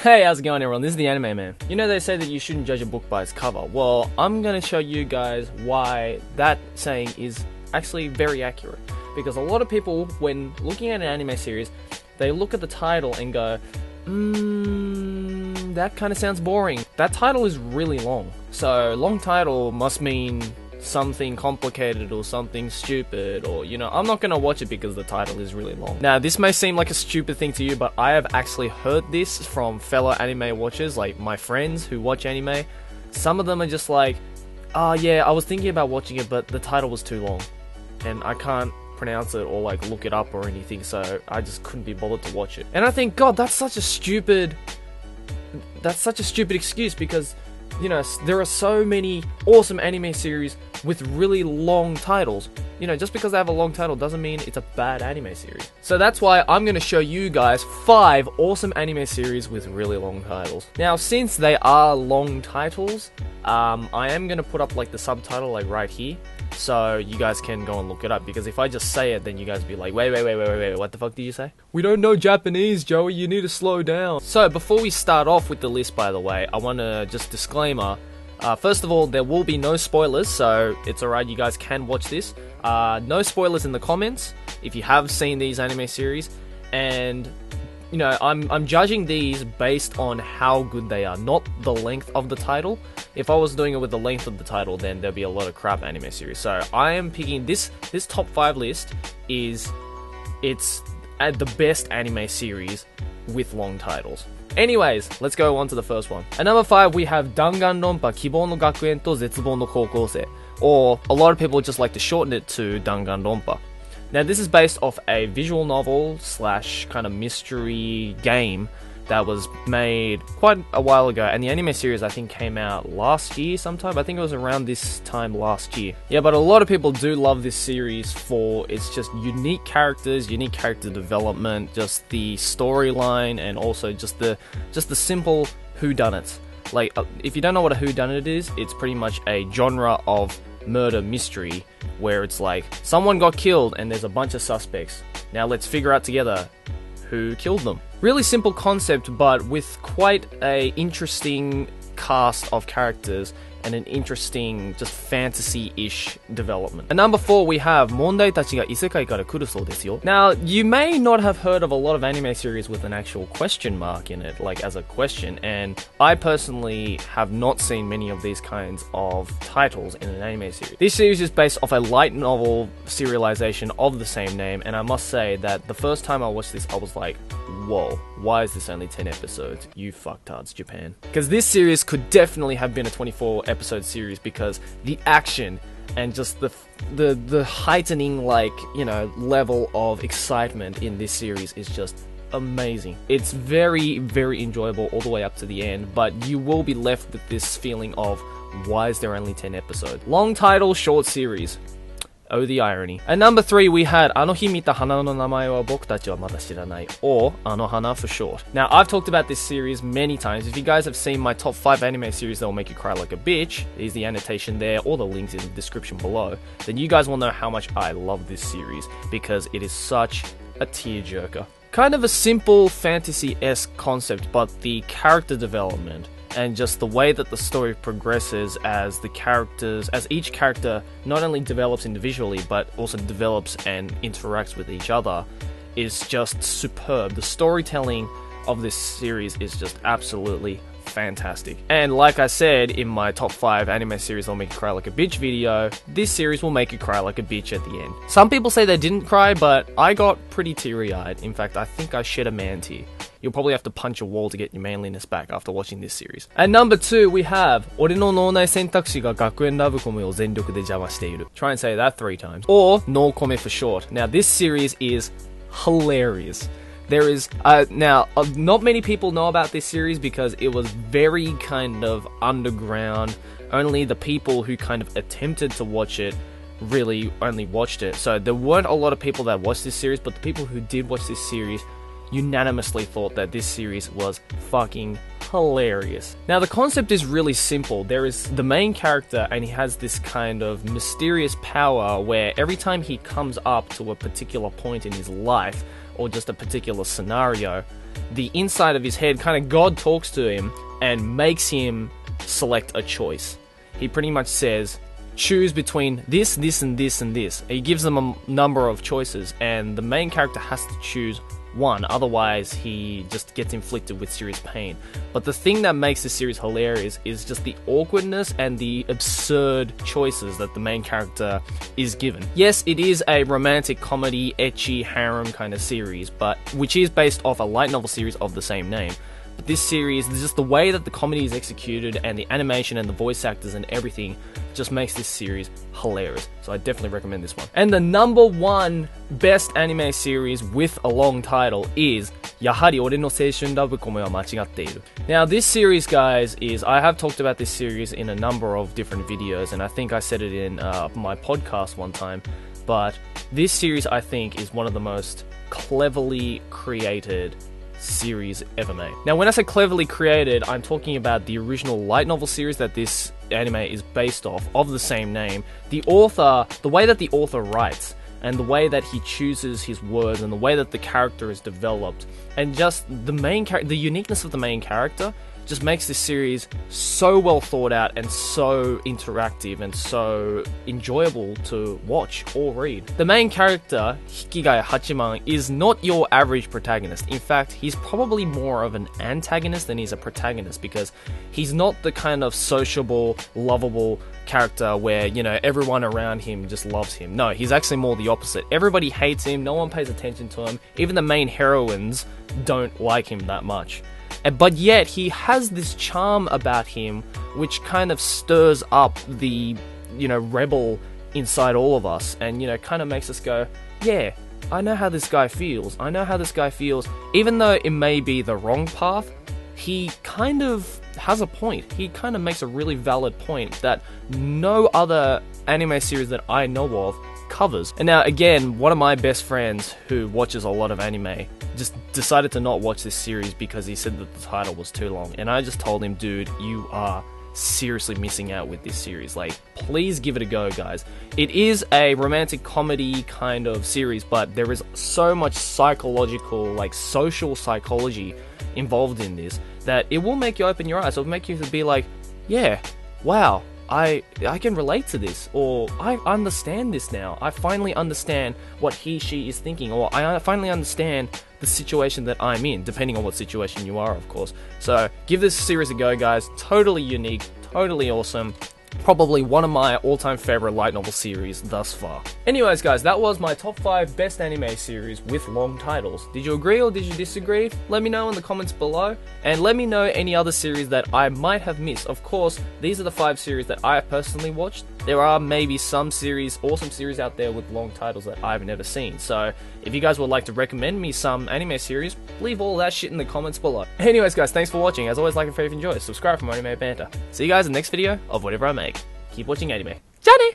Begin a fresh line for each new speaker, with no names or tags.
Hey, how's it going everyone? This is the Anime Man. You know they say that you shouldn't judge a book by its cover. Well, I'm gonna show you guys why that saying is actually very accurate. Because a lot of people, when looking at an anime series, they look at the title and go, that kind of sounds boring. That title is really long. So, long title must mean something complicated or something stupid, or I'm not gonna watch it because the title is really long. Now this may seem like a stupid thing to you, but I have actually heard this from fellow anime watchers, like my friends who watch anime. Some of them are just like, oh yeah, I was thinking about watching it, but the title was too long and I can't pronounce it or like look it up or anything, so I just couldn't be bothered to watch it. And I think, God, that's such a stupid excuse, because there are so many awesome anime series with really long titles. Just because they have a long title doesn't mean it's a bad anime series. So that's why I'm going to show you guys 5 awesome anime series with really long titles. Now, since they are long titles, I am going to put up like the subtitle like right here, so you guys can go and look it up, because if I just say it, then you guys will be like, wait, what the fuck did you say? We don't know Japanese, Joey, you need to slow down. So before we start off with the list, by the way, I want to just disclaimer, first of all, there will be no spoilers, so it's alright, you guys can watch this. No spoilers in the comments if you have seen these anime series, and I'm judging these based on how good they are, not the length of the title. If I was doing it with the length of the title, then there'd be a lot of crap anime series. So I am picking this top 5 list it's at the best anime series with long titles. Anyways, let's go on to the first one. At number 5, we have Danganronpa Kibou no Gakuen to Zetsubou no Koukousen, or a lot of people just like to shorten it to Danganronpa. Now, this is based off a visual novel / kind of mystery game that was made quite a while ago, and the anime series I think came out last year sometime. I think it was around this time last year. Yeah, but a lot of people do love this series for its just unique characters, unique character development, just the storyline, and also just the simple whodunits. Like, if you don't know what a whodunit is, it's pretty much a genre of murder mystery where it's like someone got killed and there's a bunch of suspects. Now let's figure out together who killed them. Really simple concept, but with quite a interesting cast of characters and an interesting, just fantasy-ish development. At number 4, we have Mondaiji-tachi ga isekai kara kuru sou desu yo. Now, you may not have heard of a lot of anime series with an actual question mark in it, like as a question, and I personally have not seen many of these kinds of titles in an anime series. This series is based off a light novel serialization of the same name, and I must say that the first time I watched this, I was like, whoa, why is this only 10 episodes? You fucktards, Japan. Because this series could definitely have been a 24 episode series, because the action and just the heightening level of excitement in this series is just amazing. It's very, very enjoyable all the way up to the end, but you will be left with this feeling of, why is there only 10 episodes? Long title, short series. Oh, the irony. At number 3, we had Anohi mita hana no namae wa boku tachi wa mada shiranai, or Anohana for short. Now, I've talked about this series many times. If you guys have seen my top 5 anime series that will make you cry like a bitch, there's the annotation there, or the links in the description below, then you guys will know how much I love this series, because it is such a tearjerker. Kind of a simple fantasy-esque concept, but the character development and just the way that the story progresses as each character not only develops individually, but also develops and interacts with each other, is just superb. The storytelling of this series is just absolutely fantastic. And like I said in my top 5 anime series that'll make you cry like a bitch video, this series will make you cry like a bitch at the end. Some people say they didn't cry, but I got pretty teary-eyed. In fact, I think I shed a man tear. You'll probably have to punch a wall to get your manliness back after watching this series. At number 2, we have Ore no Nounai Sentakushi ga Gakuen Love Kome o Zenryoku de jama shiteiru. Try and say that 3 times. Or No Kome for short. Now, this series is hilarious. There is, not many people know about this series because it was very kind of underground. Only the people who kind of attempted to watch it really only watched it. So there weren't a lot of people that watched this series, but the people who did watch this series unanimously thought that this series was fucking hilarious. Now, the concept is really simple. There is the main character, and he has this kind of mysterious power where every time he comes up to a particular point in his life, or just a particular scenario, the inside of his head, kind of God talks to him and makes him select a choice. He pretty much says, choose between this, this, and this, and this. He gives them a number of choices, and the main character has to choose one, otherwise he just gets inflicted with serious pain. But the thing that makes this series hilarious is just the awkwardness and the absurd choices that the main character is given. Yes, it is a romantic comedy, ecchi, harem kind of series, but which is based off a light novel series of the same name. But this series, just the way that the comedy is executed and the animation and the voice actors and everything just makes this series hilarious. So I definitely recommend this one. And the number one best anime series with a long title is やはり俺の青春ラブコメは間違っている. Now this series, guys, is, I have talked about this series in a number of different videos, and I think I said it in my podcast one time, but this series I think is one of the most cleverly created series ever made. Now when I say cleverly created, I'm talking about the original light novel series that this anime is based off, of the same name. The author, the way that the author writes, and the way that he chooses his words, and the way that the character is developed, and just the uniqueness of the main character just makes this series so well thought out and so interactive and so enjoyable to watch or read. The main character, Hikigaya Hachiman, is not your average protagonist. In fact, he's probably more of an antagonist than he's a protagonist, because he's not the kind of sociable, lovable character where, you know, everyone around him just loves him. No, he's actually more the opposite. Everybody hates him, no one pays attention to him, even the main heroines don't like him that much. But yet, he has this charm about him which kind of stirs up the, you know, rebel inside all of us, and, you know, kind of makes us go, yeah, I know how this guy feels. I know how this guy feels. Even though it may be the wrong path, he kind of has a point. He kind of makes a really valid point that no other anime series that I know of covers. And now, again, one of my best friends who watches a lot of anime just decided to not watch this series because he said that the title was too long. And I just told him, dude, you are seriously missing out with this series. Like, please give it a go, guys. It is a romantic comedy kind of series, but there is so much psychological, like social psychology involved in this that it will make you open your eyes. It'll make you be like, yeah, wow, I can relate to this, or I understand this now. I finally understand what she is thinking, or I finally understand the situation that I'm in, depending on what situation you are, of course. So give this series a go, guys. Totally unique, totally awesome. Probably one of my all-time favorite light novel series thus far. Anyways, guys, that was my top 5 best anime series with long titles. Did you agree or did you disagree? Let me know in the comments below, and let me know any other series that I might have missed. Of course, these are the 5 series that I have personally watched. There are maybe some series, awesome series out there with long titles that I've never seen. So if you guys would like to recommend me some anime series, leave all that shit in the comments below. Anyways, guys, thanks for watching. As always, like and favorite if you enjoy. Subscribe for more anime banter. See you guys in the next video of whatever I make. Keep watching anime. Johnny!